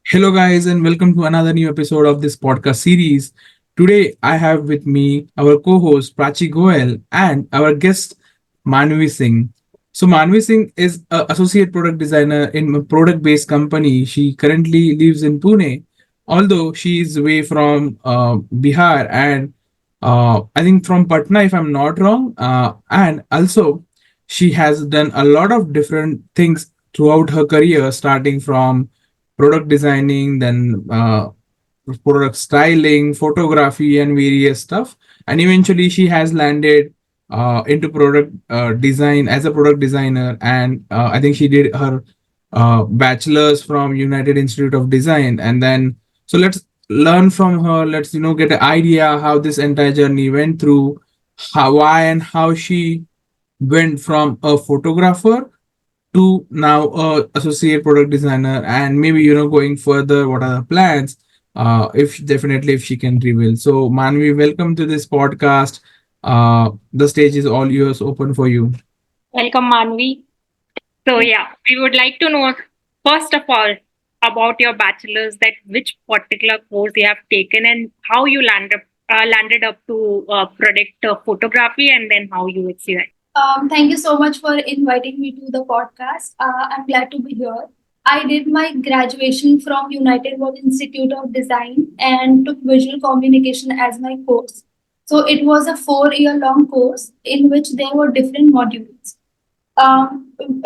Hello, guys, and welcome to another new episode of this podcast series. Today, I have with me our co host Prachi Goel and our guest Manvi Singh. So, Manvi Singh is an associate product designer in a product based company. She currently lives in Pune, although she is away from Bihar and I think from Patna, if I'm not wrong. And also, she has done a lot of different things throughout her career, starting from product designing, then product styling, photography, and various stuff. And eventually, she has landed into product design as a product designer. And I think she did her bachelor's from United Institute of Design. And then, so let's learn from her. Let's get an idea how this entire journey went through, how, why, and how she went from a photographer to now associate product designer, and maybe going further what are the plans, if definitely if she can reveal. So Manvi, welcome to this podcast. The stage is all yours, open for you. Welcome, Manvi. So, yeah, we would like to know, first of all, about your bachelor's, that which particular course you have taken and how you landed up to product photography, and then how you excel. Thank you so much for inviting me to the podcast. I'm glad to be here. I did my graduation from United World Institute of Design and took visual communication as my course. So it was a 4 year long course in which there were different modules.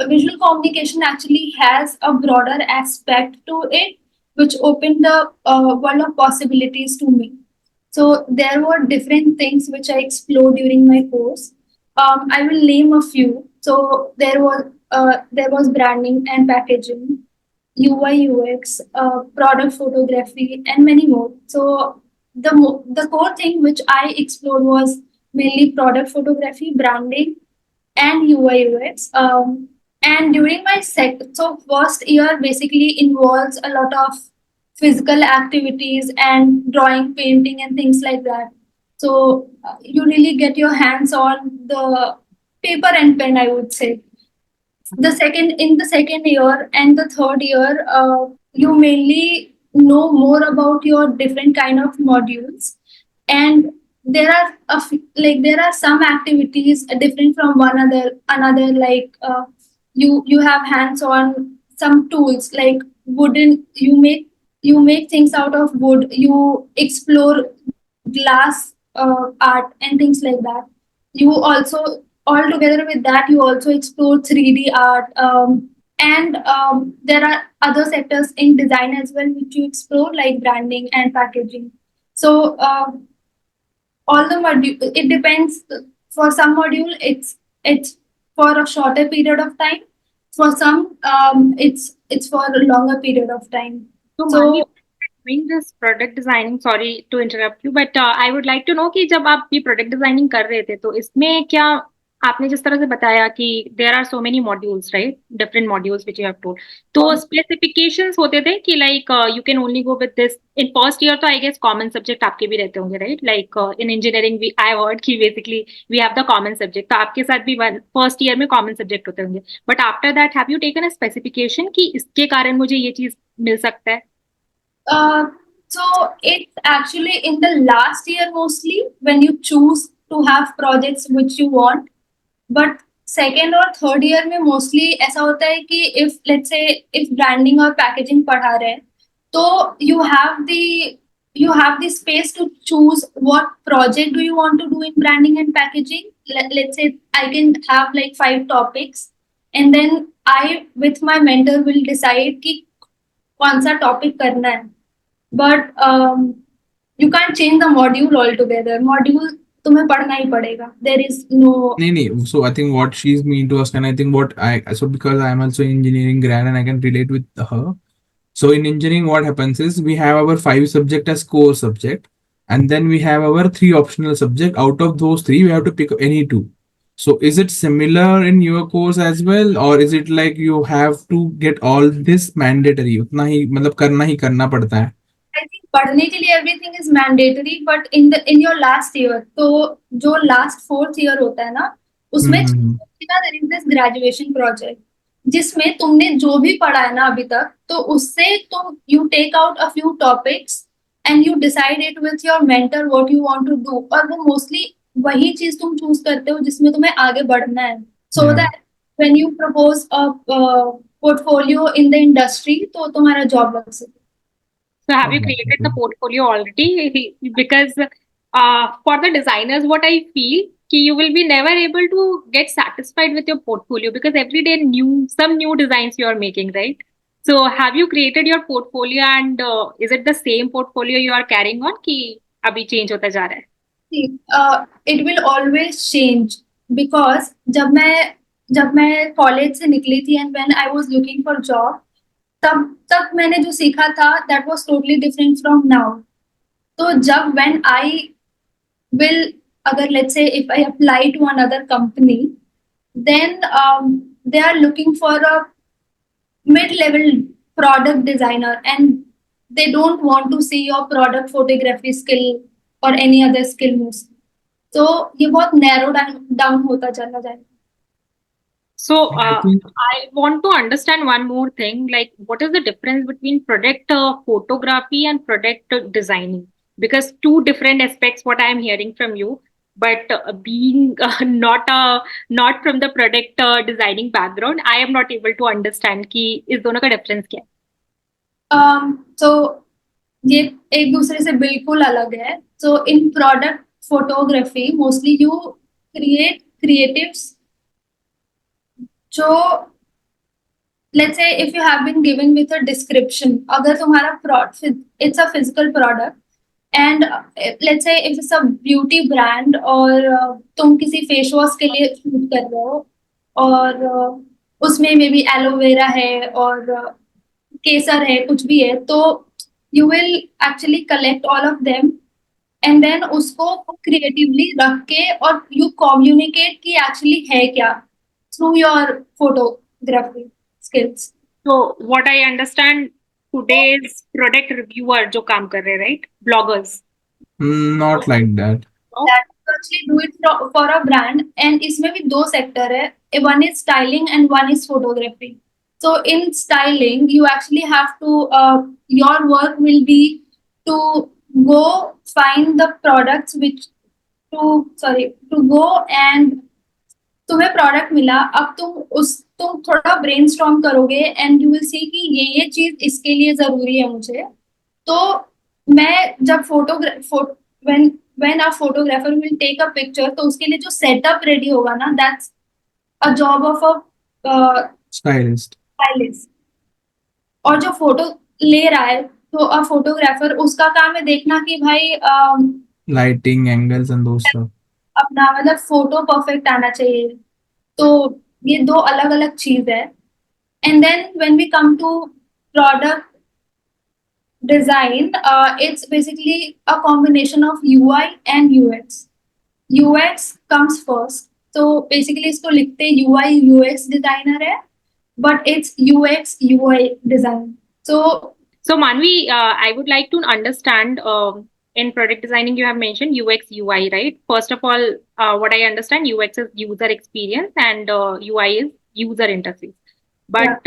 Visual communication actually has a broader aspect to it, which opened the world of possibilities to me. So there were different things which I explored during my course. I will name a few. So there was branding and packaging, UI UX, product photography, and many more. So the core thing which I explored was mainly product photography, branding, and UI UX. And during my first year basically involves a lot of physical activities and drawing, painting, and things like that. So you really get your hands on the paper and pen, I would say. The second year and the third year, you mainly know more about your different kind of modules, and there are some activities different from one another, like you have hands on some tools like wooden. You make things out of wood. You explore glass art and things like that. You also, all together with that, you also explore 3D art, and there are other sectors in design as well which you explore, like branding and packaging. So all the module, it depends. For some module it's for a shorter period of time. For some, it's for a longer period of time. So, Manvi, So doing this product designing, sorry to interrupt you, but I would like to know कि जब आप ये product designing कर रहे थे, तो इसमें क्या आपने जिस तरह से बताया कि there are so many modules, right? Different modules which you have told. तो specifications होते थे कि like you can only go with this in first year. तो I guess common subject आपके भी रहते होंगे, right? Like in engineering we I heard कि basically we have the common subject. तो आपके साथ भी first year में common subject होते होंगे. But after that, have you taken a specification कि इसके कारण मुझे ये चीज मिल सकता है? Uh, so it's actually in the last year mostly when you choose to have projects which you want. But second और third year में mostly ऐसा होता है कि if let's say if branding और packaging पढ़ा रहे हैं, तो you have the space to choose what project do you want to do in branding and packaging. Let's say I can have like 5 topics, and then I with my mentor will decide कि कौन सा topic करना है. But you can't change the module altogether. Module तुम्हें पढ़ना ही पड़ेगा. There is no. Nee, nee. So I think what she's mean to us, and I think what I so because I'm also engineering grad and I can relate with her. So in engineering, what happens is we have our 5 subject as core subject, and then we have our 3 optional subject. Out of those three, we have to pick any two. So is it similar in your course as well, or is it like you have to get all this mandatory? उतना ही मतलब करना ही करना पड़ता है. I think पढ़ने के लिए everything is mandatory, but in your last year, तो जो last fourth year होता है ना, उसमें हम्म. there is this graduation project. जिसमें तुमने जो भी पढ़ा है ना अभी तक, तो उससे तुम you take out a few topics and you decide it with your mentor what you want to do, और वो मोस्टली वही चीज तुम चूज करते हो जिसमें तुम्हें आगे बढ़ना है, सो Yeah. That when you propose a portfolio in the industry तो तुम्हारा जॉब लग सके. So have you created the Okay. portfolio already? Because for the designers, what I feel you will be never able to get satisfied with your portfolio because every day some new designs you are making, right? So have you created your portfolio and is it the same portfolio you are carrying on कि अभी change होता जा रहा है? It will always change, because जब मैं college से निकली थी and when I was looking for job, तब तक मैंने जो सीखा था that was totally different from now. तो जब व्हेन आई विल, अगर let's say if I apply to another company, then they are looking for a mid-level product designer and they don't want to see your product photography skill or any other skill most. तो ये बहुत narrow down होता चला जाएगा. So, I think I want to understand one more thing, like what is the difference between product photography and product designing? Because two different aspects, what I am hearing from you, but being not from the product designing background, I am not able to understand कि इस दोनों का difference क्या है? तो ये एक दूसरे से बिल्कुल अलग है. So in product photography mostly you create creatives जो, let's say if you have been given with a description, अगर तुम्हारा it's a physical product and let's say if it's a beauty brand और तुम किसी फेस वॉश के लिए shoot कर रहे हो और उसमें मे बी एलोवेरा है और केसर है, कुछ भी है, तो you will actually collect all of them and then उसको क्रिएटिवली रख के और यू कम्युनिकेट कि एक्चुअली है क्या through your photography skills. So what I understand, today's product reviewer जो काम कर रहे हैं, right? Bloggers. not like that. That you actually do it for a brand and इसमें भी दो सेक्टर है, one is styling and one is photography. So in styling you actually have to your work will be to go find the products which to go and तुम्हें product मिला, अब तुम थोड़ा brainstorm करोगे एंड यू विल सी कि ये चीज इसके लिए जरूरी है मुझे. तो मैं जब when a photographer will take a picture, तो उसके लिए जो सेटअप रेडी होगा ना, that's a job of a Stylist. Stylist. और जो फोटो ले रहा है तो अ फोटोग्राफर, उसका काम है देखना कि भाई Lighting, angles, and those stuff. अपना मतलब फोटो परफेक्ट आना चाहिए. तो ये दो अलग अलग चीज है. And then when we come to product design, it's basically a combination of UI and UX. UX comes first. So basically इसको लिखते UI UX designer है, but it's UX UI design. So Manvi, I would like to understand in product designing you have mentioned UX UI, right? First of all, what I understand UX is user experience and UI is user interface. Yeah. But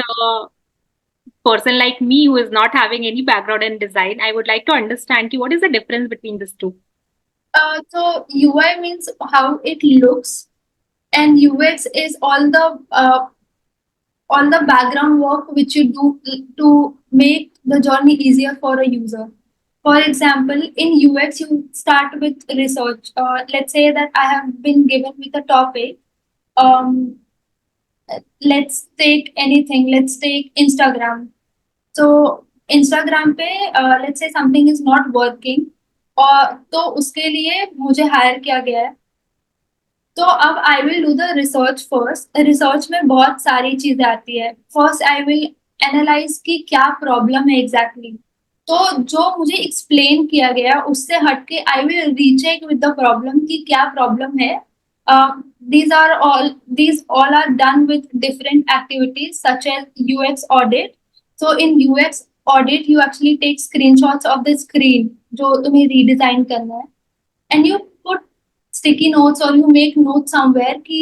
person like me who is not having any background in design, I would like to understand ki what is the difference between these two? So UI means how it looks, and UX is all the background work which you do to make the journey easier for a user. For example, in UX, you start with research. Let's say that I have been given with a topic. Um, let's take anything. Let's take Instagram. So Instagram पे let's say something is not working, और तो उसके लिए मुझे higher किया गया है. तो अब I will do the research first. Research में बहुत सारी चीजें आती है. फर्स्ट आई विल एनालाइज कि क्या प्रॉब्लम है एग्जैक्टली. तो जो मुझे एक्सप्लेन किया गया उससे हटके I will recheck with the problem कि क्या प्रॉब्लम है. these all are done with different activities such as UX audit. So in UX audit you actually take screenshots of the screen जो तुम्हें redesign करना है and you put sticky notes or you make notes somewhere कि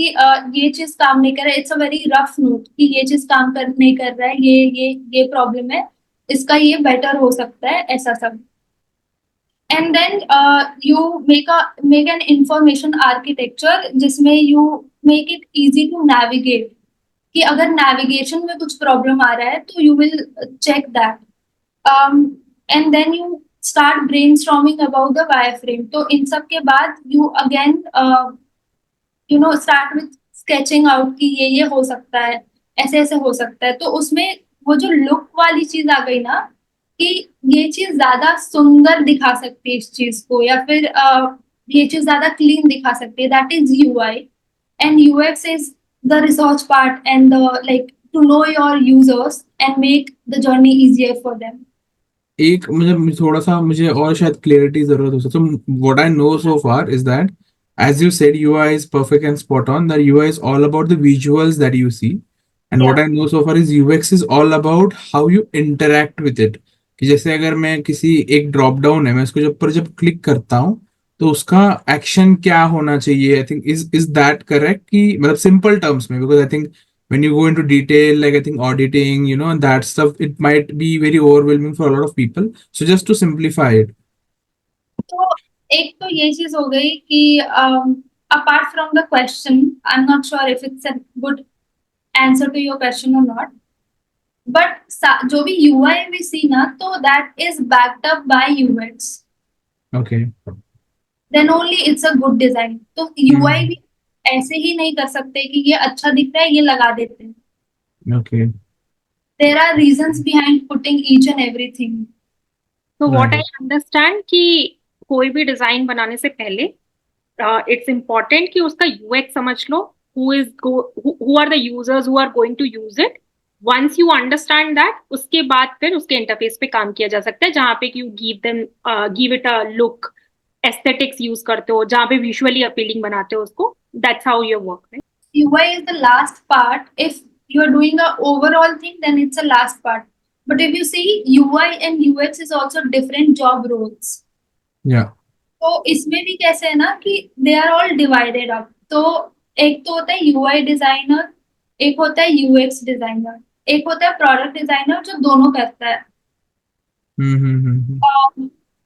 ये चीज काम नहीं कर रहा है, it's a very rough note कि ये चीज काम कर नहीं कर रहा है, ये प्रॉब्लम है, इसका ये बेटर हो सकता है, ऐसा सब. And then you make an information architecture जिसमें you make it easy to navigate कि अगर navigation में कुछ problem आ रहा है तो you will check that. And then you start brainstorming about the wireframe. तो इन सब के बाद you again start with sketching out कि ये हो सकता है, ऐसे ऐसे हो सकता है. तो उसमें वो जो लुक वाली चीज आ गई ना कि ये चीज ज्यादा सुंदर दिखा सकती है इस चीज को, या फिर ये चीज ज्यादा क्लीन दिखा सकती है, that is UI. And UX is the research part and the like to know your users and make the journey easier for them. एक मुझे थोड़ा सा मुझे और शायद क्लियरिटी जरूरत हो सकती है. So what I know so far is that, as you said, UI is perfect and spot on. That UI is all about the visuals that you see, and what Yeah. I know so far is UX is all about how you interact with it. कि जैसे अगर मैं किसी एक drop down है, मैं उसको जब क्लिक करता हूँ तो उसका एक्शन क्या होना चाहिए. I think is that correct कि मतलब सिंपल टर्म्स में, because I think when you go into detail, like I think auditing, and that stuff, it might be very overwhelming for a lot of people. So just to simplify it. तो एक तो ये चीज हो गई कि apart from the question, I am not sure if it's a good answer to your question और नॉट, बट जो भी यूआई वी सी ना, तो that is backed up by UX, Okay. Then only it's a good design. तो UI भी ऐसे ही नहीं कर सकते कि ये अच्छा दिख रहा है ये लगा देते हैं. Okay. There are reasons behind putting each and everything. तो व्हाट आई Right. अंडरस्टैंड कि कोई भी डिजाइन बनाने से पहले इट्स इम्पोर्टेंट कि उसका यूएक्स समझ लो, who are the users who are going to use it. once you understand that, उसके बाद फिर उसके इंटरफेस पे काम किया जा सकता है, जहाँ पे you give it a look, aesthetics use करते हो, जहाँ पे विजुअली अपीलिंग बनाते हो उसको. That's how your work, right? UI is the last part. If you are doing a overall thing, then it's a last part. But if you see, UI and UX is also different job roles. Yeah. तो इसमें भी कैसे है ना कि they are all divided up. तो एक तो होता है UI डिजाइनर, एक होता है UX डिजाइनर, एक होता है प्रोडक्ट डिजाइनर जो दोनों करता है.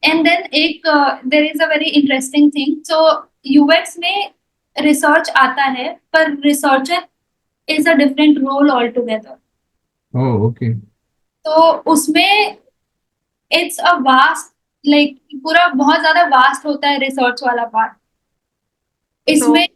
एंड देन एक there is a very interesting thing. So UX में रिसर्च आता है, पर researcher is a different role all together. Oh, okay. तो उसमें इट्स अ वास्ट, लाइक पूरा बहुत ज्यादा वास्ट होता है रिसर्च वाला पार्ट. इसमें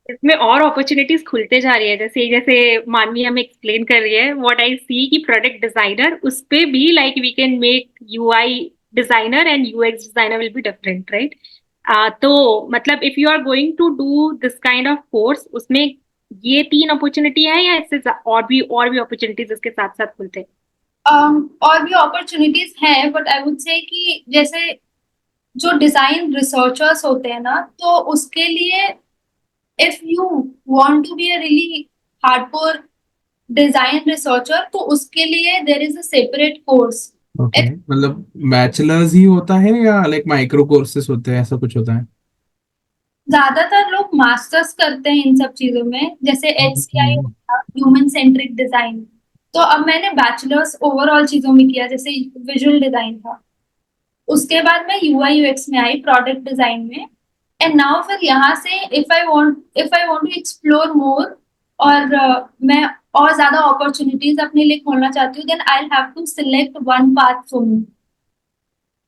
इसमें और अपॉर्चुनिटीज खुलते जा रही है, जैसे जैसे मानवी हमें एक्सप्लेन कर रही है. व्हाट आई सी कि प्रोडक्ट डिजाइनर, उस पे भी like we can make UI designer and UX designer will be different, right? तो मतलब if you are going to do this kind of course, उसमें ये 3 अपॉर्चुनिटी है या इससे और भी अपॉर्चुनिटीज इसके साथ साथ खुलते हैं? और भी अपॉर्चुनिटीज हैं, बट आई वुड से कि जैसे जो डिजाइन रिसर्चर्स होते हैं ना, तो उसके लिए if you want to be a really hardcore design researcher, तो उसके लिए there is a separate course. Okay. मतलब बैचलर्स ही होता है या लाइक माइक्रो कोर्सेस होते हैं, ऐसा कुछ होता है? ज्यादातर लोग मास्टर्स करते हैं इन सब चीजों में, जैसे HCI Okay. होता, ह्यूमन सेंट्रिक डिजाइन. तो अब मैंने बैचलर्स ओवरऑल चीजों में किया, जैसे विजुअल डिजाइन था, उसके बाद मैं UI UX में आई प्रोडक्ट डिजाइन में. एंड नाउ फिर यहाँ से if I want to explore more, और मैं और ज्यादा अपॉर्चुनिटीज अपने लिए खोलना चाहती हूँ, then I will have to select one path for me.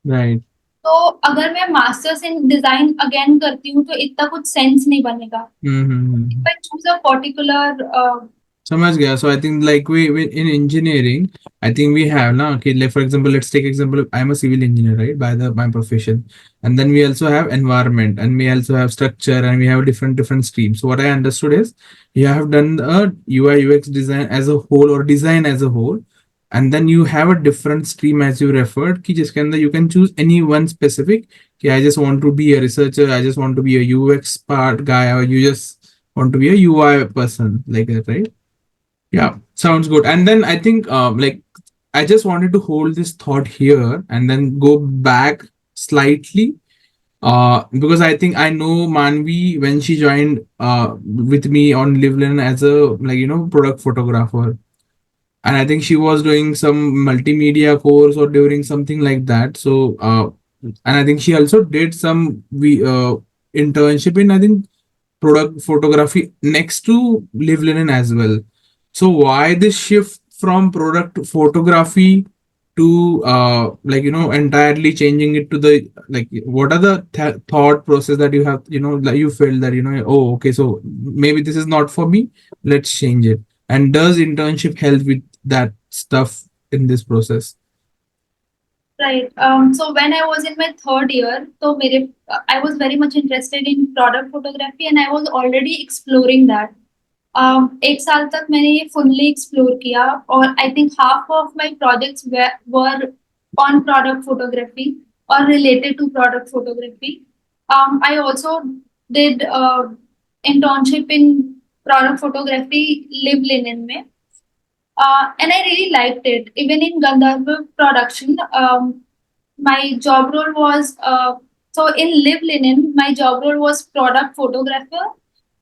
Right. तो अगर मैं मास्टर्स इन डिजाइन अगेन करती हूँ तो इतना कुछ सेंस नहीं बनेगा. If I choose a particular. समझ गया. So I think like we in engineering, I think we have now, okay, like for example, let's take example, I'm a civil engineer, right, by my profession, and then we also have environment, and we also have structure, and we have different streams. So what I understood is you have done a UI UX design as a whole, or design as a whole, and then you have a different stream as you referred ki jiske andar you can choose any one specific, ki I just want to be a researcher, I just want to be a UX part guy, or you just want to be a UI person, like that, right? Yeah, sounds good. And then I think like I just wanted to hold this thought here and then go back slightly. Because I think I know Manvi when she joined with me on Livlin as a, like, product photographer, and I think she was doing some multimedia course or doing something like that. So and I think she also did some internship in, I think, product photography next to Live Linen as well. So why this shift from product photography to like, entirely changing it to the, like, what are the thought process that you have, that you felt that, oh, okay, so maybe this is not for me, let's change it. And does internship help with that stuff in this process? Right. So when I was in my third year, I was very much interested in product photography and I was already exploring that. एक साल तक मैंने ये fully explore किया और I think half of my projects were on product photography or related to product photography. I also did internship in product photography Live Linen में. And I really liked it. Even in Gandharva production, my job role was so in Live Linen, my job role was product photographer,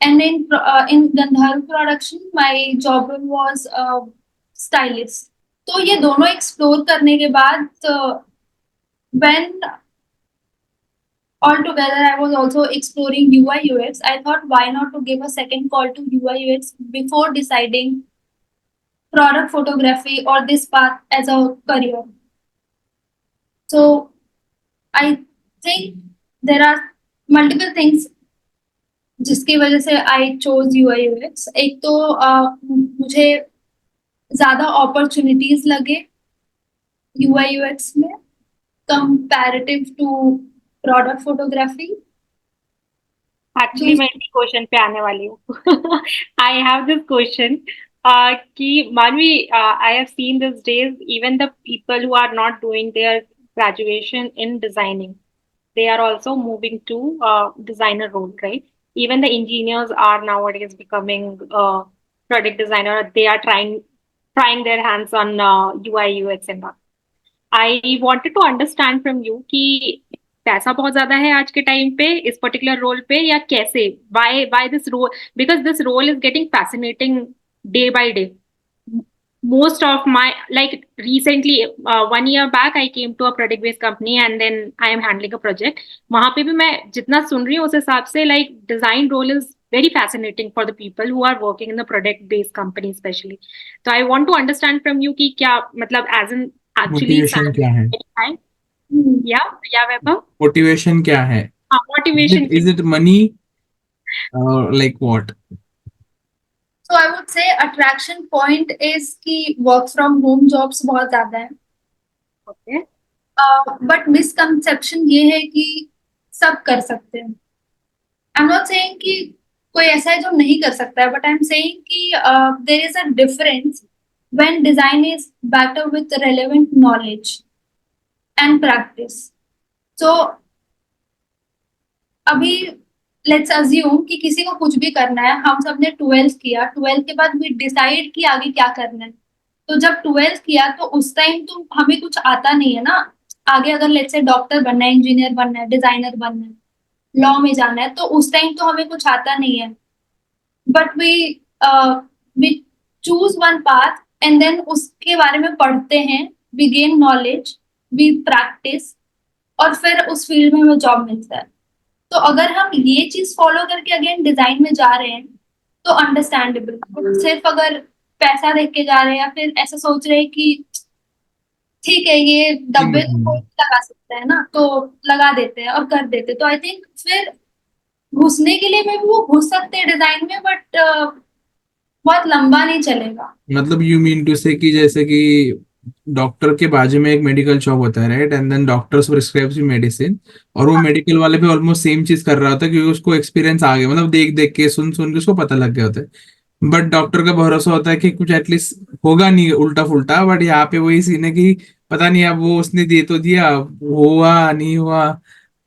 and in Gandharva production, my job role was stylist. तो ये दोनों explore करने के बाद when all together I was also exploring UI UX, I thought why not to give a second call to UI UX before deciding product photography or this path as a career. So I think there are multiple things जिसकी वजह से I chose UI UX. एक तो मुझे ज्यादा opportunities लगे UI UX में comparative to product photography. Actually मैं इसी क्वेश्चन पे आने वाली हूँ. आई हैव दिस क्वेश्चन कि Manvi, I have seen these days even the people who are not doing their graduation in designing, they are also moving to designer role, right? Even the engineers are nowadays becoming product designer. They are trying their hands on UI UX and all. I wanted to understand from you कि पैसा बहुत ज्यादा है आज के time पे इस particular role पे, या कैसे, why this role, because this role is getting fascinating day by day. Most of my, like, recently 1 year back I came to a product based company and then I am handling a project. वहां पे भी मैं जितना सुन रही हूँ उस हिसाब से, like, design role is very fascinating for the people who are working in the product based company especially. So I want to understand from you कि क्या मतलब as in actually मोटिवेशन क्या है? yeah Vaibhav, मोटिवेशन क्या है? motivation. Is it money or like what? So I would say attraction point is कि work from home jobs बहुत ज्यादा है. Okay. But misconception ये है कि सब कर सकते हैं. I'm not saying कि कोई ऐसा है जो नहीं कर सकता है, but I'm saying कि there is a difference when design is backed up with relevant knowledge and practice. So अभी लेट्स अज्यूम कि किसी को कुछ भी करना है. हम सब ने 12th किया, 12th के बाद वी डिसाइड कि आगे क्या करना है. तो जब 12th किया तो उस टाइम तो हमें कुछ आता नहीं है ना. आगे अगर लेट्स से डॉक्टर बनना है, इंजीनियर बनना है, डिजाइनर बनना है, लॉ में जाना है, तो उस टाइम तो हमें कुछ आता नहीं है. But we choose one path and then उसके बारे में पढ़ते हैं, we gain knowledge, we practice, और फिर उस फील्ड में हमें जॉब मिलता है. तो अगर हम ये चीज फॉलो करके अगेन डिजाइन में जा रहे हैं तो अंडरस्टैंडेबल. सिर्फ अगर पैसा देख के जा रहे हैं या फिर ऐसा सोच रहे हैं कि ठीक है ये डब्बे तो कोई लगा सकता है ना, तो लगा देते हैं और कर देते. तो आई थिंक फिर घुसने के लिए में वो घुस सकते हैं डिजाइन में, बट बहुत लंबा नहीं चलेगा. मतलब यू मीन टू से कि जैसे कि डॉक्टर के बाजू में एक मेडिकल शॉप होता है, right, and then doctors prescribes medicine, और वो मेडिकल वाले पे ऑलमोस्ट सेम चीज कर रहा होता है क्योंकि उसको एक्सपीरियंस आ गया, मतलब देख देख के सुन सुन के उसको पता लग गया होता है. बट डॉक्टर का भरोसा होता है कि कुछ एटलीस्ट होगा नहीं उल्टा फुल्टा. बट यहाँ पे वही सीन है कि पता नहीं, अब वो उसने दे तो दिया, हुआ नहीं हुआ.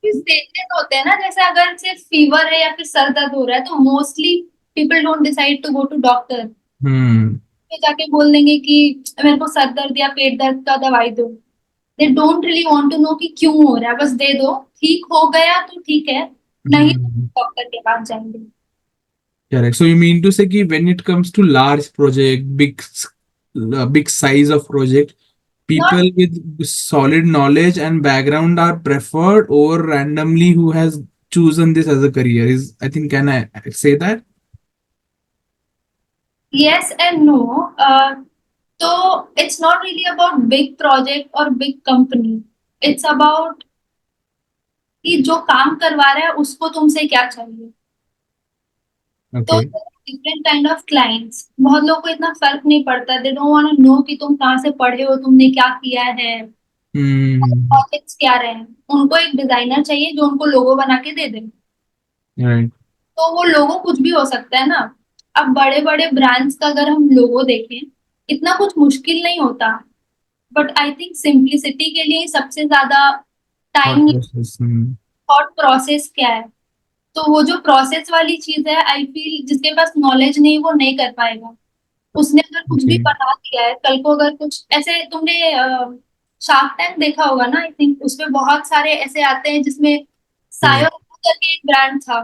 देखते तो होते हैं ना, जैसे अगर सिर्फ फीवर है या फिर सर दर्द हो रहा है तो mostly people don't decide to go to doctor. Hmm. जाके बोल देंगे कि मेरे को सर दर्द या पेट दर्द का दवाई दो. They don't really want to know कि क्यों हो रहा है, बस दे दो, ठीक हो गया तो ठीक है, नहीं Hmm. डॉक्टर के पास जाएंगे। Correct. So you mean to say कि when it comes to large project, big size of project, not people with solid knowledge and background are preferred over randomly who has chosen this as a career. Is I think can I say that? yes and no. तो it's not really about big project or big company. It's about कि जो काम करवा रहा है उसको तुमसे क्या चाहिए। तो Okay. Different kind of clients, बहुत लोगों को इतना फर्क नहीं पड़ता, they don't want to know कि तुम कहाँ से पढ़े हो, तुमने क्या किया है, Hmm. प्रोजेक्ट्स क्या रहे हैं। उनको एक डिजाइनर चाहिए जो उनको लोगो बना के दे दे। Right. तो वो लोगो कुछ भी हो सकता है ना। अब बड़े बड़े ब्रांड्स का अगर हम लोगो देखें, इतना कुछ मुश्किल नहीं होता, बट आई थिंक सिंप्लिसिटी के लिए सबसे ज्यादा Thought time, process. Hmm. Thought process क्या है। तो वो जो प्रोसेस वाली चीज है, आई फील जिसके पास नॉलेज नहीं वो नहीं कर पाएगा। उसने अगर कुछ भी Okay. बना दिया है, कल को अगर कुछ ऐसे, तुमने शार्क टैंक देखा होगा ना, आई थिंक उसमें बहुत सारे ऐसे आते हैं जिसमें Correct. सायो करके एक ब्रांड था,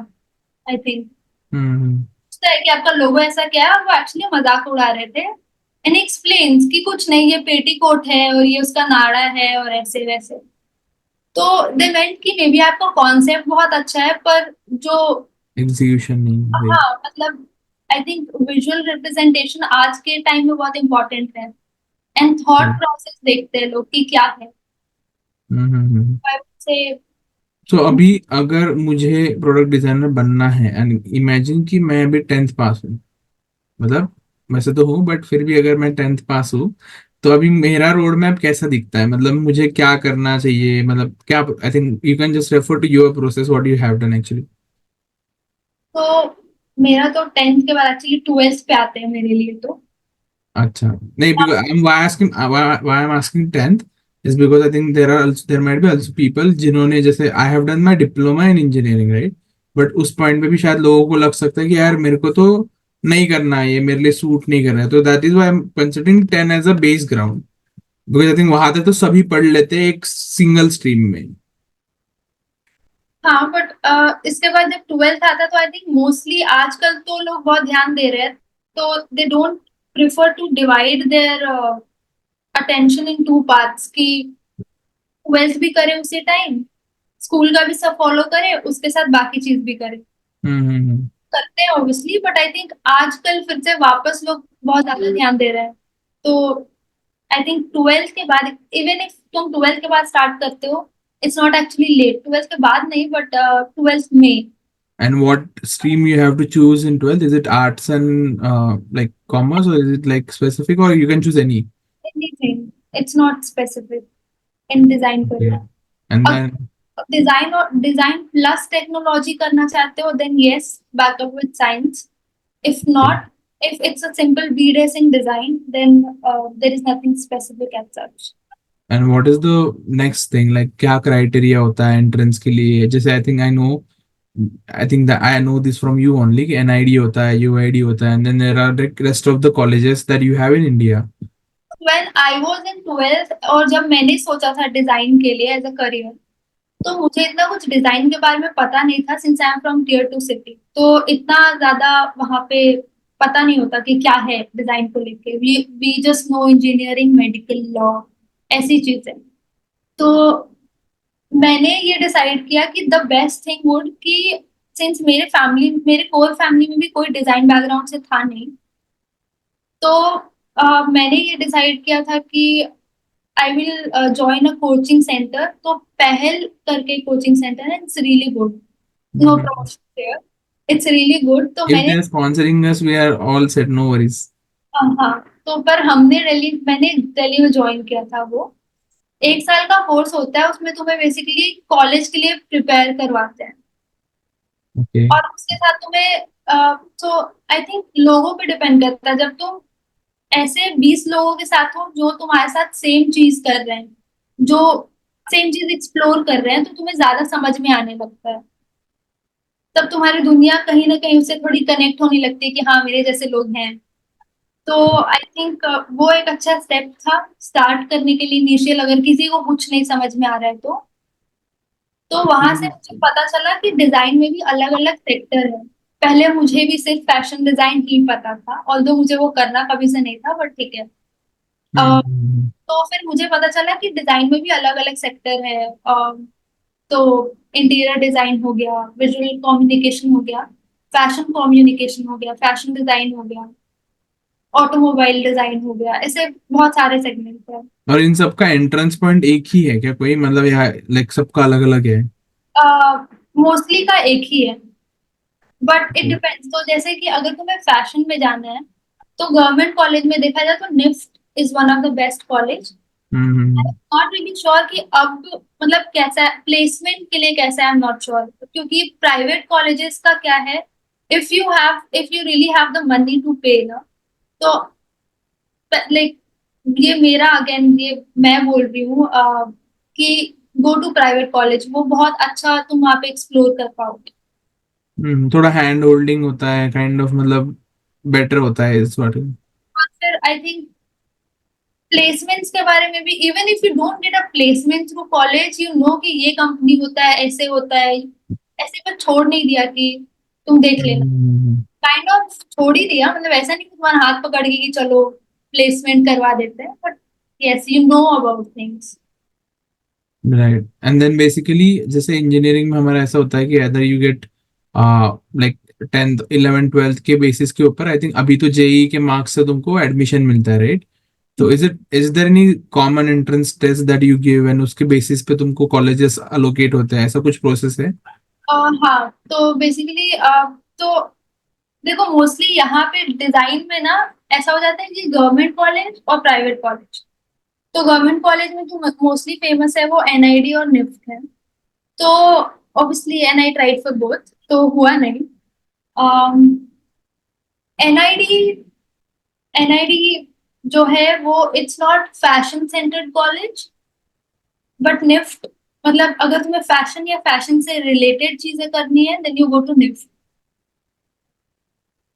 आई थिंक Hmm. सोचता है कि आपका लोगो ऐसा क्या है, और वो एक्चुअली मजाक उड़ा रहे थे। एंड एक्सप्लेन्स कि कुछ नहीं, ये पेटीकोट है और ये उसका नाड़ा है और ऐसे वैसे। तो दे मेंट कि मे बी आपका कॉन्सेप्ट बहुत अच्छा है, पर जो, Execution नहीं भाई. हाँ मतलब आई थिंक विजुअल रिप्रेजेंटेशन आज के टाइम में बहुत इंपॉर्टेंट है, एंड थॉट Correct. प्रोसेस देखते हैं लोग कि क्या है। Hmm. I would say, तो अभी अगर मुझे प्रोडक्ट डिजाइनर बनना है एंड इमेजिन कि मैं अभी 10th पास हूँ, मतलब वैसे तो हूँ बट फिर भी अगर मैं 10th पास हूँ, तो अभी मेरा रोड मैप कैसा दिखता है, मतलब मुझे क्या करना चाहिए, मतलब क्या, I think you can just refer to your process what you have done actually. तो मेरा तो 10th के बाद एक्चुअली 12th पे आते हैं मेरे लिए तो। अच्छा, नहीं, because I'm why asking why I'm asking 10th is because I think there might be also people जिन्होंने, जैसे I have done my diploma in engineering, right, but उस पॉइंट पे भी शायद लोगों को लग सकता है कि यार मेरे को तो नहीं करना है, ये मेरे लिए सूट नहीं कर रहा है, तो that is why I am considering 10 as a base ground, because I think वहां तक तो सभी पढ़ लेते हैं एक सिंगल स्ट्रीम में. हाँ बट इसके बाद जब 12th आता है तो आई थिंक मोस्टली आजकल तो लोग बहुत ध्यान दे रहे हैं, तो they don't prefer to divide their attention in two parts कि 12th भी करे उसी टाइम, स्कूल का भी सब फॉलो करे, उसके साथ बाकी चीज भी करे। हम्म. करते हैं ऑब्वियसली, बट आई थिंक आजकल फिर से वापस लोग बहुत ज्यादा ध्यान दे रहे हैं। तो आई थिंक 12th के बाद, इवन इफ तुम 12th के बाद स्टार्ट करते हो, it's not actually let, 12th के बाद नहीं बट 12th में। And what stream you have to choose in 12th? Is it arts and like commerce, or is it like specific, or you can choose any? Anything, it's not specific in design Okay. Career. And then अगर design और design plus technology करना चाहते हो, then yes, backup with science. If okay. Not, if it's a simple BDS in design, then there is nothing specific as such. And what is the next thing? Like क्या criteria होता है entrance के लिए? जैसे I think that I know this from you only कि NID होता है, UID होता है, and then there are the rest of the colleges that you have in India. When I was in 12th और जब मैंने सोचा था डिजाइन के लिए एज अ करियर, तो मुझे इतना कुछ डिजाइन के बारे में पता नहीं था, since I am from tier 2 city, तो इतना ज्यादा वहां पे पता नहीं होता कि क्या है डिजाइन को लेके। We just know engineering, medical, law, ऐसी चीजें। तो मैंने ये डिसाइड किया कि द बेस्ट थिंग वुड कि सिंस मेरे कोर फैमिली में भी कोई डिजाइन बैकग्राउंड से था नहीं, तो मैंने ये डिसाइड किया था कि I will join a coaching center. तो पहल करके कोचिंग सेंटर है, it's really good, no Mhm. Promotion there, it's really good. तो If मैंने, they are sponsoring us, we are all set. No worries. हाँ, तो पर मैंने दिल्ली में ज्वाइन किया था। वो 1 साल का कोर्स होता है, उसमें तुम्हें बेसिकली कॉलेज के लिए प्रिपेयर करवाते हैं, Okay. और उसके साथ तुम्हें तो आई थिंक लोगों पे डिपेंड करता है। जब तुम ऐसे 20 लोगों के साथ हो जो तुम्हारे साथ सेम चीज कर रहे हैं, जो सेम चीज एक्सप्लोर कर रहे हैं, तो तुम्हें ज्यादा समझ में आने लगता है। तब तुम्हारी दुनिया कहीं ना कहीं उससे थोड़ी कनेक्ट होने लगती है कि हाँ, मेरे जैसे लोग हैं। तो आई थिंक वो एक अच्छा स्टेप था स्टार्ट करने के लिए इनिशियल, अगर किसी को कुछ नहीं समझ में आ रहा है तो वहां से मुझे पता चला कि डिजाइन में भी अलग अलग सेक्टर है। पहले मुझे भी सिर्फ फैशन डिजाइन ही पता था, ऑल्दो मुझे वो करना कभी से नहीं था, बट ठीक है। अ, हम्म, तो फिर मुझे पता चला कि डिजाइन में भी अलग अलग सेक्टर है। तो इंटीरियर डिजाइन हो गया, विजुअल कम्युनिकेशन हो गया, फैशन कम्युनिकेशन हो गया, फैशन डिजाइन हो गया, ऑटोमोबाइल डिजाइन हो गया, ऐसे बहुत सारे सेगमेंट है। और इन सब का एंट्रेंस पॉइंट एक ही है क्या कोई, मतलब यहाँ लाइक सबका अलग अलग है? मोस्टली का एक ही है, बट इट डिपेंड्स। तो जैसे कि अगर तुम्हें फैशन में जाना है तो गवर्नमेंट कॉलेज में देखा जाए तो NIFT is one of the best college. Hmm not really sure कि अब मतलब कैसा है प्लेसमेंट के लिए, कैसा है आई एम नॉट श्योर, क्योंकि प्राइवेट कॉलेजेस का क्या है, if you really have the money to pay ना, तो लाइक ये मेरा अगेन ये मैं बोल रही हूँ कि गो टू प्राइवेट कॉलेज, वो बहुत अच्छा तुम वहाँ पे एक्सप्लोर कर पाओगे। थोड़ा हैंड होल्डिंग होता है काइंड ऑफ, मतलब बेटर होता है इस बारे में। और फिर आई थिंक प्लेसमेंट्स के बारे में भी, even if you don't get a placement through college, you know कि ये कंपनी होता है, ऐसे होता है, ऐसे पर छोड़ नहीं दिया कि तुम देख लेना। हम्म काइंड ऑफ छोड़ ही दिया, मतलब ऐसा नहीं कि तुम्हारा हाथ पकड़ के कि चलो प्लेसमेंट करवा देते हैं, but yes you know about things. Right, and then basically जैसे इंजीनियरिंग में हमारा ऐसा होता है कि other you get like 10th 11th 12th के बेसिस के ऊपर, आई थिंक अभी तो जेई के मार्क्स से तुमको एडमिशन मिलता है, राइट? तो is there any common entrance test that you give and उसके बेसिस पे तुमको कॉलेजेस अलोकेट होते हैं, ऐसा कुछ प्रोसेस है? हाँ, तो बेसिकली तो देखो मोस्टली यहाँ पे डिजाइन में ना ऐसा हो जाता है कि गवर्नमेंट कॉलेज और प्राइवेट कॉलेज। तो गवर्नमेंट कॉलेज में जो मोस्टली फेमस है वो एनआईडी और निफ्ट है। तो obviously and I tried for both, तो हुआ नहीं। एनआईडी एनआईडी जो है वो it's not fashion centered college, but NIFT मतलब अगर तुम्हें फैशन या फैशन से रिलेटेड चीजें करनी है then you go to NIFT.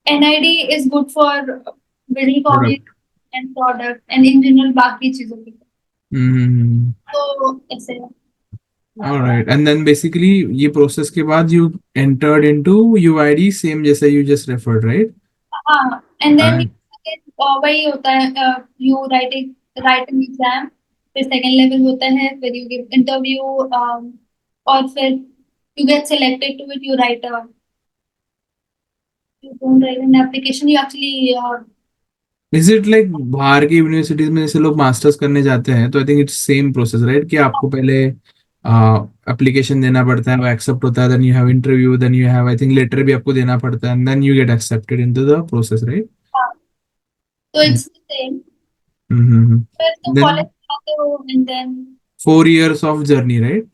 NID is good for building product. Communication and product and in general बाकी चीजों की। हम्म तो ऐसे है। ऑलराइट, एंड देन बेसिकली ये प्रोसेस के बाद you entered into UID, same जैसे यू जस्ट रेफर्ड, राइट? हाँ, एंड देन वही होता है, यू राइट एन एग्जाम, फिर सेकेंड लेवल होता है, फिर यू गिव इंटरव्यू, और फिर you get selected to it, you don't write an application, you actually is it like बाहर की यूनिवर्सिटीज में जैसे लोग मास्टर्स करने जाते हैं, तो I think it's same process, right? कि आपको पहले एप्लीकेशन देना पड़ता है, वो एक्सेप्ट होता है, then you have interview, then you have I think letter भी आपको देना पड़ता है, and then you get accepted into the process, right? तो इट्स द सेम। हम्म फिर तुम देन कॉलेज आते हो and then 4 years of journey, right?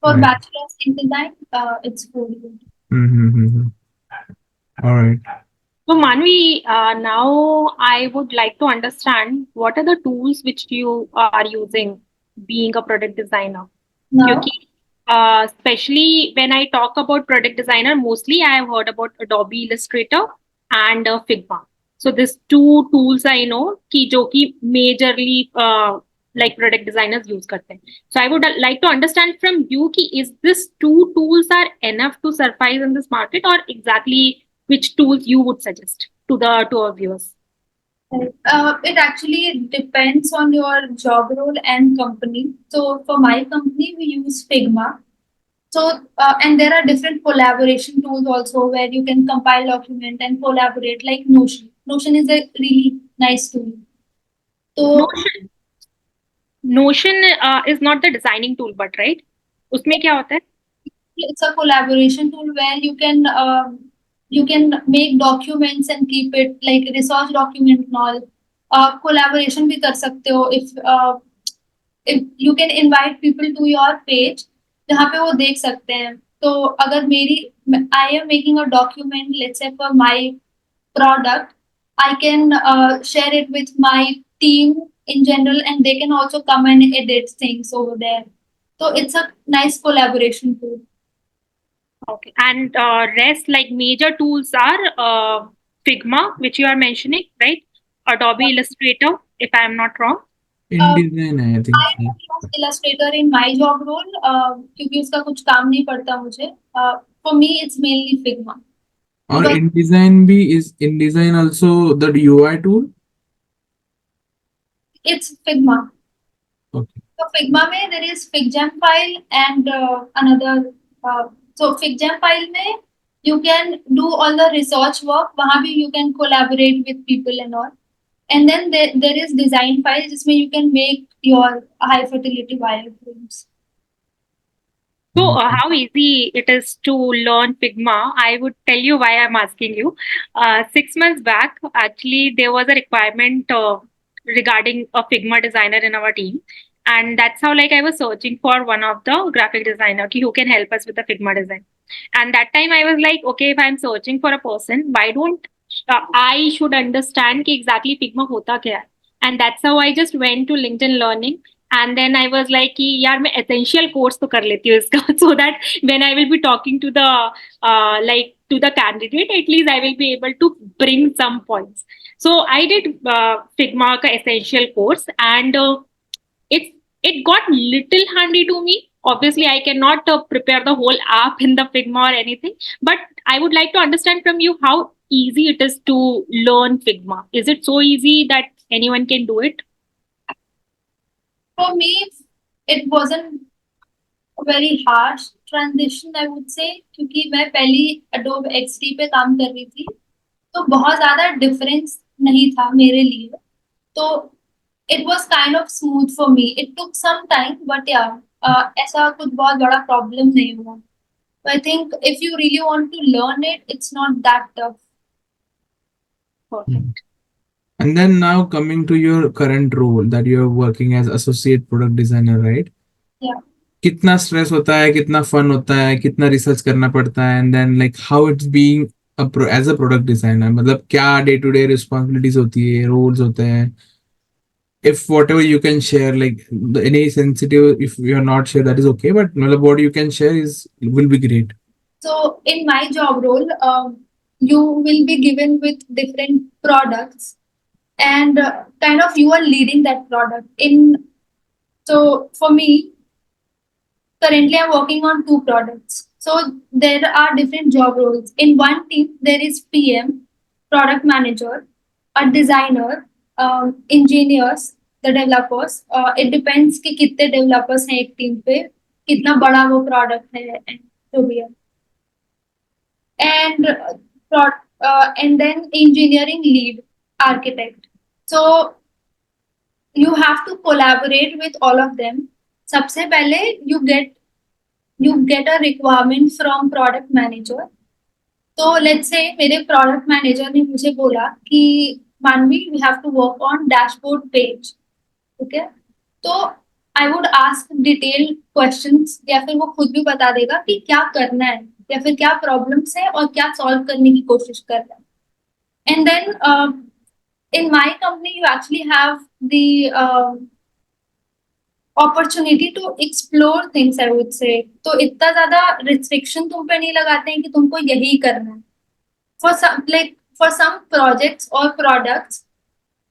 For Right. Bachelors in design it's 4 years. Mm-hmm. All right. So, Manvi, now I would like to understand what are the tools which you are using being a product designer. Now, क्योंकि especially when I talk about product designer, mostly I have heard about Adobe Illustrator and Figma. So these two tools I know कि जो कि majorly like product designers use करते हैं. So I would like to understand from you कि is this two tools are enough to survive in this market, or exactly which tools you would suggest to our viewers? it actually depends on your job role and company. So for my company, we use Figma. So and there are different collaboration tools also where you can compile document and collaborate, like Notion. Notion is a really nice tool. So Notion. Notion is not the designing tool, but right? उसमें क्या होता है? it's a collaboration tool where you can make documents and keep it like resource document and all. Collaboration भी कर सकते हो if you can invite people to your page जहाँ पे वो देख सकते हैं। तो अगर मेरी I am making a document, let's say for my product, I can share it with my team in general, and they can also come and edit things over there. So it's a nice collaboration tool. Okay. And rest like major tools are Figma, which you are mentioning, right? Adobe Illustrator, if I am not wrong. Uh, InDesign है, I think I so. don't use Illustrator in my job role क्योंकि उसका कुछ काम नहीं पड़ता मुझे. For me, it's mainly Figma और because InDesign भी is InDesign also the UI tool? it's Figma. Okay. So Figma में there is FigJam file and another. So FigJam file में you can do all the research work. वहाँ भी you can collaborate with people and all. And then there is design file जिसमें you can make your high fidelity wireframes. So, Okay. how easy it is to learn Figma? I would tell you why I'm asking you. 6 months back, actually, there was a requirement regarding a Figma designer in our team, and that's how like I was searching for one of the graphic designer who can help us with the Figma design. And that time I was like, okay, if I'm searching for a person, why don't I should understand कि exactly Figma होता क्या है? And that's how I just went to LinkedIn Learning. And then I was like कि यार मैं essential course तो कर लेती हूँ इसका so that when I will be talking to the like to the candidate, at least I will be able to bring some points. So I did Figma का essential course, and it it got little handy to me. Obviously I cannot prepare the whole app in the Figma or anything, but I would like to understand from you how easy it is to learn Figma. Is it so easy that anyone can do it? For me, it wasn't a very harsh transition, I would say, क्योंकि मैं पहली Adobe XD पे काम कर रही थी, तो बहुत ज़्यादा डिफरेंस नहीं था मेरे लिए. तो it was kind of smooth for me. It took some time, but yeah, ऐसा कुछ बहुत बड़ा problem नहीं हुआ. So I think if you really want to learn it, it's not that tough. Perfect. And then now coming to your current role that you're working as associate product designer, right? Yeah. कितना stress होता है, कितना fun होता है, कितना research करना पड़ता है, and then like how it's being as a product designer, मतलब क्या डे टू डे रिस्पॉन्सिबिलिटीज होती है, रोल्स होते हैं, if whatever you can share, like any sensitive, if you're not sure that is okay, but मतलब what you can share is will be great. So in my job role, you will be given with different products, and kind of you are leading that product. So for me, currently I'm working on 2 products. So there are different job roles. In one team, there is PM, product manager, a designer, engineers, the developers. It depends कि कितने developers हैं एक team पे, कितना बड़ा वो product है, and जो भी है. And and then engineering lead, architect. So you have to collaborate with all of them. सबसे पहले you get a requirement from product manager. तो let's say मेरे product manager ने मुझे बोला कि मानवी we have to work on dashboard page. Okay? तो I would ask detailed questions, या फिर वो खुद भी बता देगा कि क्या करना है या फिर क्या प्रॉब्लम्स है और क्या सॉल्व करने की कोशिश कर रहा है. And then in my company you actually have the opportunity to explore things, I would say. तो इतना ज्यादा restriction तुम पे नहीं लगाते हैं कि तुमको यही करना है. For some projects or products,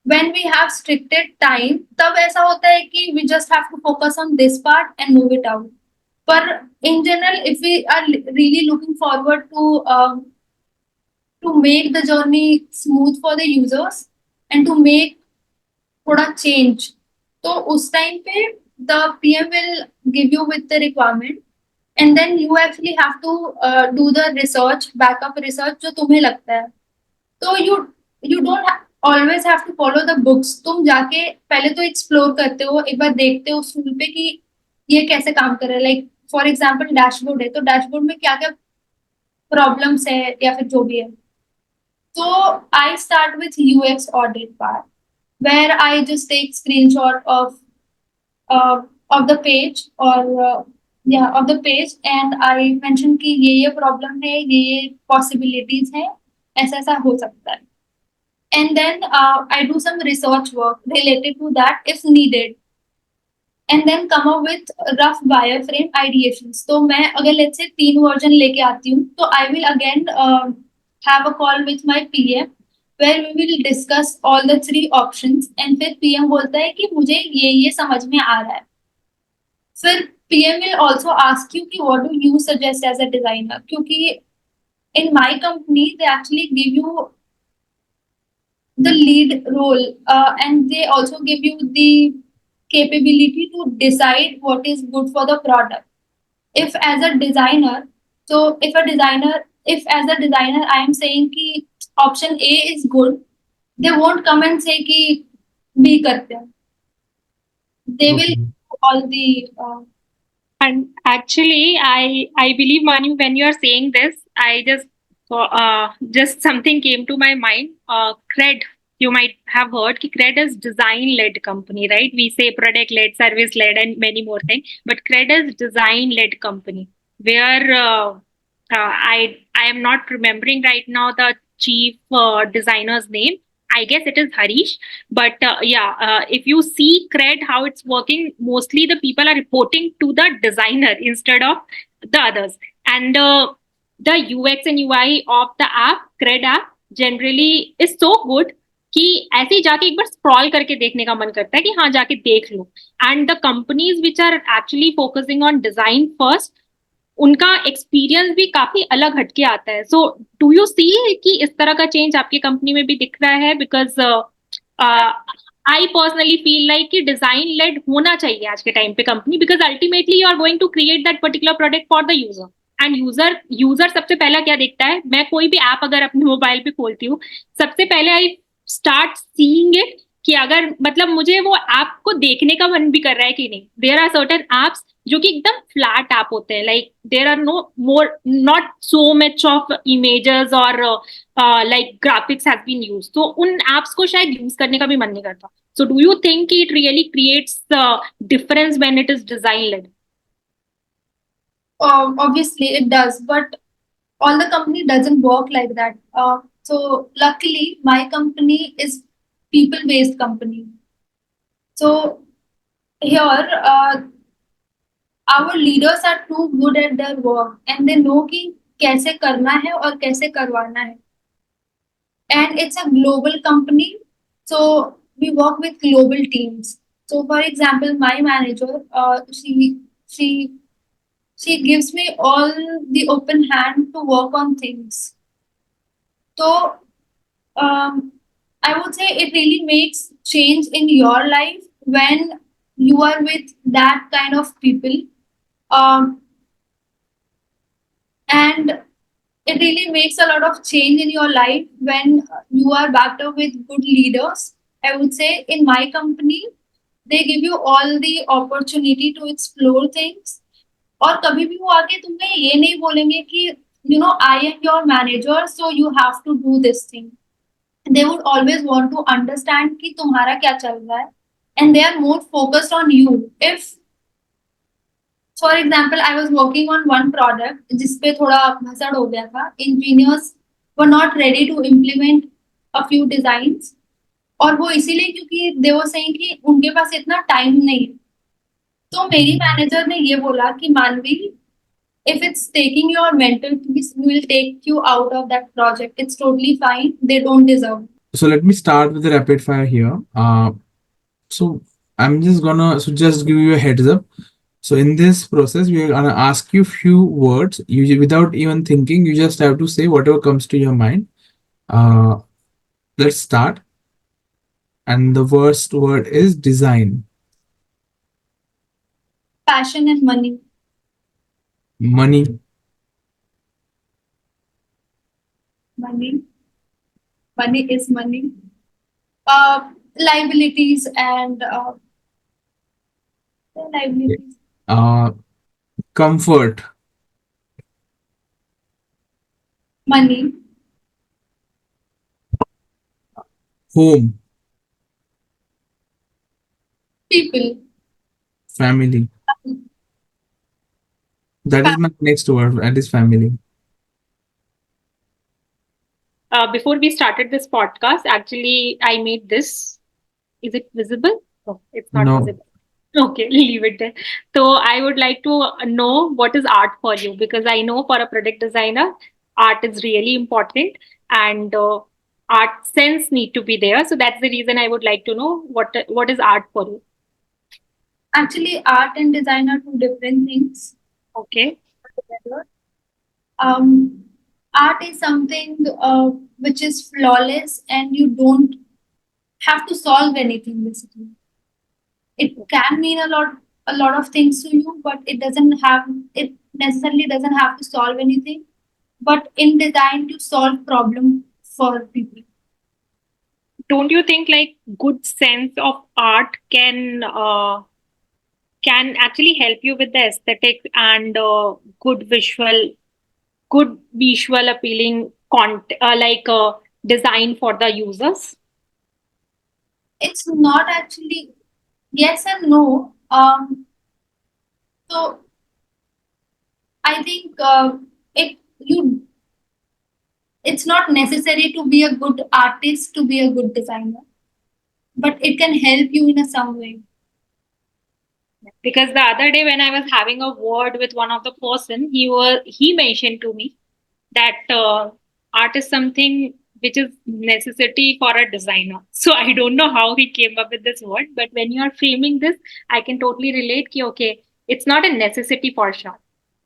when we have stricted time, तब ऐसा होता है कि we just have to focus on this part and move it out. But in general, if we are really looking forward to make the journey smooth for the users and to make थोड़ा change, तो उस time पे the PM will give you with the requirement, and then you actually have to do the research, backup research जो तुम्हें लगता है. तो you don't always have to follow the books. तुम जाके पहले तो explore करते हो, एक बार देखते हो उस tool पे कि ये कैसे काम कर रहा है. Like for example dashboard है, तो dashboard में क्या क्या problems है या फिर जो भी है. So I start with UX audit part, where I just take screenshot of the page or of the page, and I mention कि ये problem है, ये possibilities हैं, ऐसा ऐसा हो सकता है. And then I do some research work related to that if needed, and then come up with rough wireframe ideations. तो मैं अगर let's say 3 version लेके आती हूँ, तो I will again have a call with my PM where we will discuss all the three options and फिर PM बोलता है कि मुझे ये समझ में आ रहा है. फिर PM will also ask you कि what do you suggest as a designer, क्योंकि in my company they actually give you the lead role, and they also give you the capability to decide what is good for the product. If as a designer, so if as a designer I am saying कि option A is good, they won't come and say कि B करते हैं. They will Okay. do all the And actually, I believe Manu, when you are saying this, I just something came to my mind. Cred, you might have heard कि Cred is design led company, right? We say product led, service led, and many more things. But Cred is design led company, where I am not remembering right now the chief designer's name. I guess it is Harish. But if you see Cred, how it's working, mostly the people are reporting to the designer instead of the others. And the UX and UI of the app, Cred app, generally is so good कि ऐसे ही जाके एक बार scroll करके देखने का मन करता है कि हाँ जाके देख लो. And the companies which are actually focusing on design first, उनका एक्सपीरियंस भी काफी अलग हटके आता है. सो डू यू सी कि इस तरह का चेंज आपकी कंपनी में भी दिख रहा है? Because I personally feel like कि डिजाइन लेड होना चाहिए आज के टाइम पे company, because ultimately you are going to create that particular product for the user. And user सबसे पहला क्या देखता है? मैं कोई भी ऐप अगर अपने मोबाइल पे खोलती हूँ, सबसे पहले आई स्टार्ट सीइंग इट कि अगर मतलब मुझे वो ऐप को देखने का मन भी कर रहा है कि नहीं. देयर आर सर्टेन एप्स जो कि एकदम फ्लैट ऐप होते हैं, like there are no more not so much of images और like graphics have been used, तो उन एप्स को शायद यूज करने का भी मन नहीं करता. So do you think it really creates difference when it is design led? obviously it does, but all the company doesn't work like that. So luckily my company is people based company. So here our leaders are too good at their work and they know कि कैसे करना है और कैसे करवाना है. And it's a global company, so we work with global teams. So for example, my manager, she gives me all the open hand to work on things. So I would say it really makes change in your life when you are with that kind of people. And it really makes a lot of change in your life when you are backed up with good leaders. I would say in my company, they give you all the opportunity to explore things. और कभी भी वो आके तुम्हें ये नहीं बोलेंगे कि I am your manager, so you have to do this thing. They would always want to understand कि तुम्हारा क्या चल रहा है, and they are more focused on you. If for example I was working on one product जिसपे थोड़ा भसड़ हो गया था, engineers were not ready to implement a few designs, और वो इसीलिए क्योंकि they were saying कि उनके पास इतना टाइम नहीं है. तो मेरी मैनेजर ने ये बोला कि मानवी, if it's taking your mental peace, we will take you out of that project. It's totally fine. They don't deserve it. So let me start with the rapid fire here. So I'm just gonna just give you a heads up. So in this process, we are gonna ask you few words. You without even thinking, you just have to say whatever comes to your mind. Uh, let's start. And the first word is design. Passion and money. Money. Money. Money is money. Liabilities and liabilities. Comfort. Money. Home. People. Family. That is my next word. That is family. Before we started this podcast, actually, I made this. Is it visible? Oh, it's not No. visible. Okay, leave it there. So I would like to know what is art for you, because I know for a product designer, art is really important. And art sense need to be there. So that's the reason I would like to know what is art for you. Actually, art and design are two different things Okay. together. Um, Art is something which is flawless and you don't have to solve anything basically. It can mean a lot of things to you, but it necessarily doesn't have to solve anything. But in design, you solve problem for people. Don't you think like good sense of art can actually help you with the aesthetics and good visual appealing design for the users? It's not actually yes and no. So I think it you it's not necessary to be a good artist to be a good designer, but it can help you in a some way. Because the other day when I was having a word with one of the person, he mentioned to me that art is something which is necessity for a designer. So I don't know how he came up with this word, but when you are framing this, I can totally relate. Ki, okay, it's not a necessity for sure.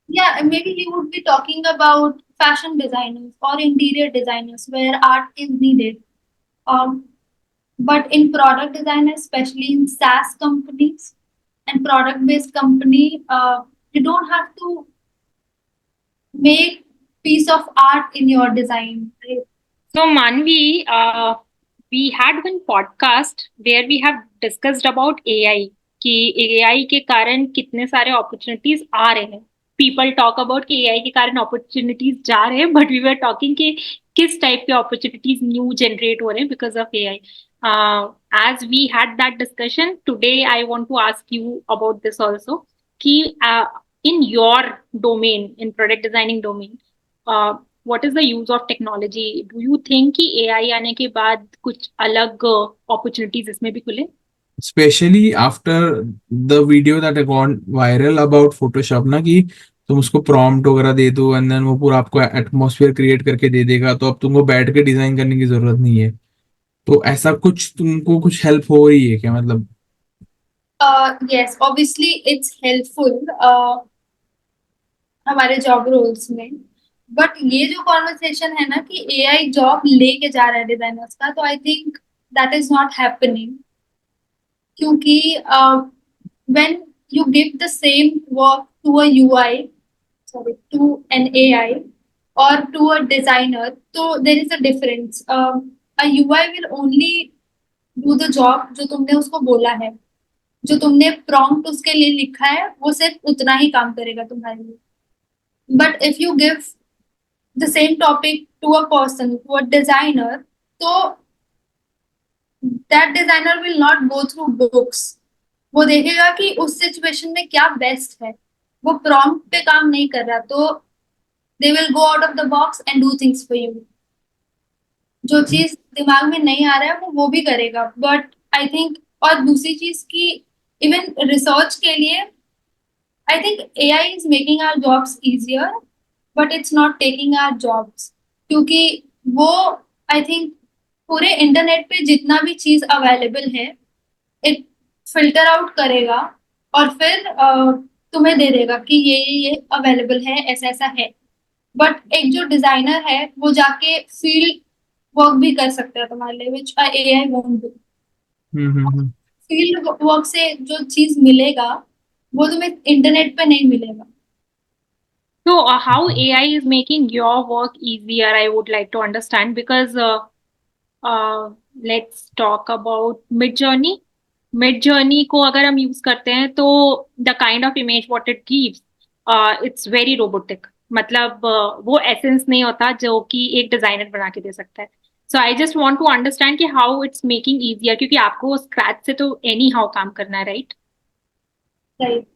Yeah, and maybe he would be talking about fashion designers or interior designers where art is needed. Um, but in product design, especially in SaaS companies and product-based company, you don't have to make piece of art in your design. Right? So, Manvi, we had one podcast where we have discussed about AI कि AI के कारण कितने सारे opportunities आ रहे हैं. People talk about कि AI के कारण opportunities जा रहे हैं, but we were talking कि किस type के opportunities new generate हो रहे हैं because of AI. As we had that discussion, today I want to ask you about this also. कि in your domain, in product designing domain, uh, what is the use of technology? Do you think कि AI आने के बाद कुछ अलग opportunities इसमें भी खुले? Especially after the video that had gone viral about Photoshop ना कि तुम उसको प्रॉम्प्ट वगैरह दे दो एंड देन वो पूरा आपको एटमॉस्फेयर क्रिएट करके दे देगा, तो अब तुमको बैठ के डिजाइन करने की जरूरत नहीं है. तो ऐसा कुछ तुमको कुछ हेल्प हो रही है क्या, मतलब? Yes, obviously it's helpful हमारे जॉब रोल्स में. बट ये जो कॉन्वर्सेशन है ना कि एआई जॉब लेके जा रहा है डिजाइनर्स का, तो I think that is not happening. क्योंकि when you give the same work to a UI, sorry, to an AI or to a designer, so there is a difference. A UI will only do the job जो तुमने उसको बोला है, जो तुमने prompt उसके लिए लिखा है वो सिर्फ उतना ही काम करेगा तुम्हारे लिए. But if you give the same topic to a person, to a designer, so that designer will not go through books. वो देखेगा कि उस सिचुएशन में क्या बेस्ट है. वो प्रॉम्प्ट पे काम नहीं कर रहा, तो they will go out of the box and do things for you. जो चीज दिमाग में नहीं आ रहा है वो भी करेगा. बट आई थिंक और दूसरी चीज की इवन रिसर्च के लिए I think AI is making our jobs easier, but it's not taking our jobs. क्योंकि वो आई थिंक पूरे इंटरनेट पे जितना भी चीज अवेलेबल है इट फिल्टर आउट करेगा और फिर तुम्हें दे देगा कि ये अवेलेबल है, ऐसा ऐसा है. बट एक जो डिजाइनर है वो जाके फील्ड वर्क भी कर सकता है तुम्हारे लिए, which AI won't do. Field work से जो चीज मिलेगा वो तुम्हें इंटरनेट पे नहीं मिलेगा. So, how AI is making your work easier, I would like to understand because let's talk about mid journey. Mid journey को अगर हम use करते हैं तो the kind of image what it gives, it's very robotic. मतलब वो essence नहीं होता जो कि एक डिजाइनर बना के दे सकता है. So I just want to understand कि how it's making easier क्योंकि आपको scratch से तो anyhow काम करना है, right? राइट.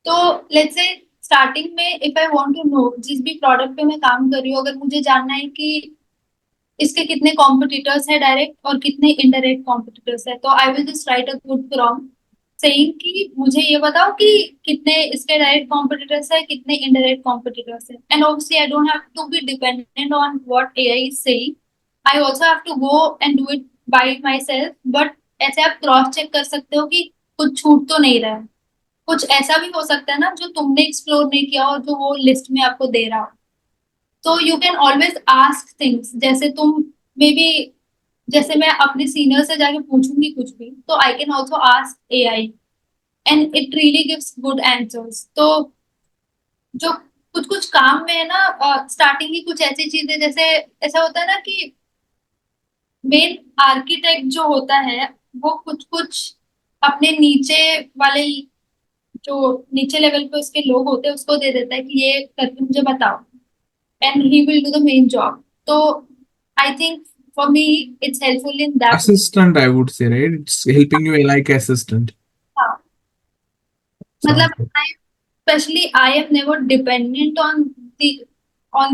तो लेट्स से स्टार्टिंग में if I want to know जिस भी प्रोडक्ट पे मैं काम कर रही हूँ, अगर मुझे जानना है कि इसके कितने कॉम्पिटिटर्स है डायरेक्ट और कितने इनडायरेक्ट कॉम्पिटिटर्स है, तो I will just right a good prompt saying कि मुझे ये बताओ कि कितने इसके डायरेक्ट कॉम्पिटिटर्स है, कितने इनडायरेक्ट कॉम्पिटिटर्स है. And obviously I don't have to be dependent on what AI is saying. I also have to go and do it by myself, but ऐसे आप क्रॉस चेक कर सकते हो कि कुछ छूट तो नहीं रहा है। कुछ ऐसा भी हो सकता है ना जो तुमने एक्सप्लोर नहीं किया और जो वो लिस्ट में आपको दे रहा हो। तो you can always ask things, जैसे तुम मे बी, जैसे मैं अपने सीनियर से जाके पूछूंगी कुछ भी, तो I can also ask AI and it really gives good answers. तो जो कुछ कुछ काम में है ना, स्टार्टिंग की कुछ ऐसी चीजें, जैसे ऐसा होता है ना कि मेन आर्किटेक्ट जो होता है वो कुछ कुछ अपने नीचे वाले, जो नीचे लेवल पे उसके लोग होते हैं उसको दे देता है कि ये करके मुझे बताओ, and he will do the main job. तो I think for me it's helpful in that. Assistant, I would say, right? It's helping you like assistant. हाँ, Sounds मतलब good. I especially I am never dependent on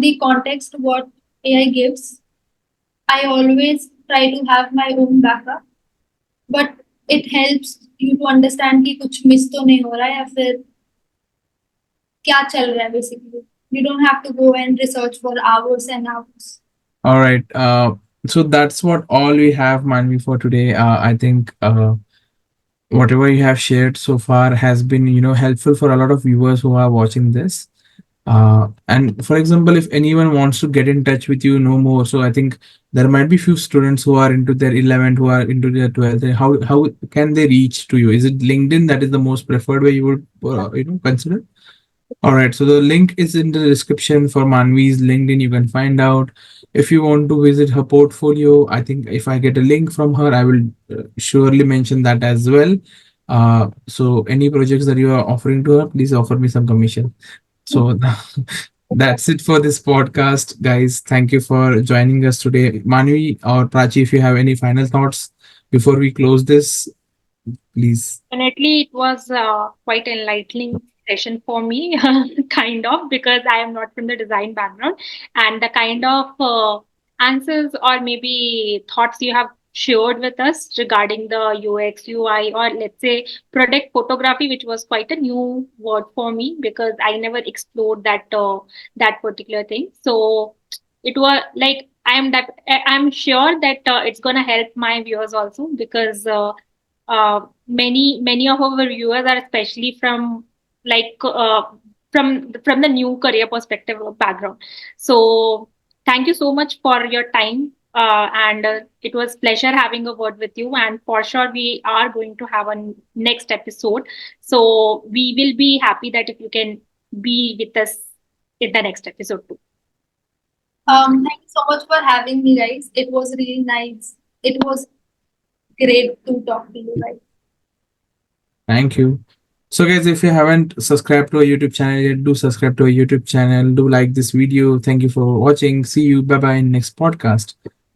the context what AI gives. I always try to have my own backup, but it helps you to understand कि कुछ miss तो नहीं हो रहा है या फिर क्या चल रहा है basically. You don't have to go and research for hours and hours. All right. So that's what all we have, Manvi, for today. I think whatever you have shared so far has been, helpful for a lot of viewers who are watching this. And for example, if anyone wants to get in touch with you no more, so I think there might be few students who are into their 11th, who are into their 12th. How can they reach to you? Is it LinkedIn that is the most preferred way you would consider? All right, so the link is in the description for Manvi's LinkedIn. You can find out if you want to visit her portfolio. I think if I get a link from her, I will surely mention that as well. So any projects that you are offering to her, please offer me some commission. So that's it for this podcast, guys. Thank you for joining us today. Manvi or Prachi, if you have any final thoughts before we close this, please. Definitely, it was quite enlightening session for me, kind of, because I am not from the design background, and the kind of answers or maybe thoughts you have shared with us regarding the UX, UI, or let's say product photography, which was quite a new word for me because I never explored that particular thing. So it was like I'm sure that it's gonna help my viewers also because. Many of our viewers are especially from like from the new career perspective or background. So thank you so much for your time, and it was pleasure having a word with you, and for sure we are going to have a next episode, so we will be happy that if you can be with us in the next episode too. Thank you so much for having me, guys. It was really nice. It was great to talk to you guys. Thank you. So, guys, if you haven't subscribed to our YouTube channel yet, do subscribe to our YouTube channel. Do like this video. Thank you for watching. See you. Bye bye in next podcast.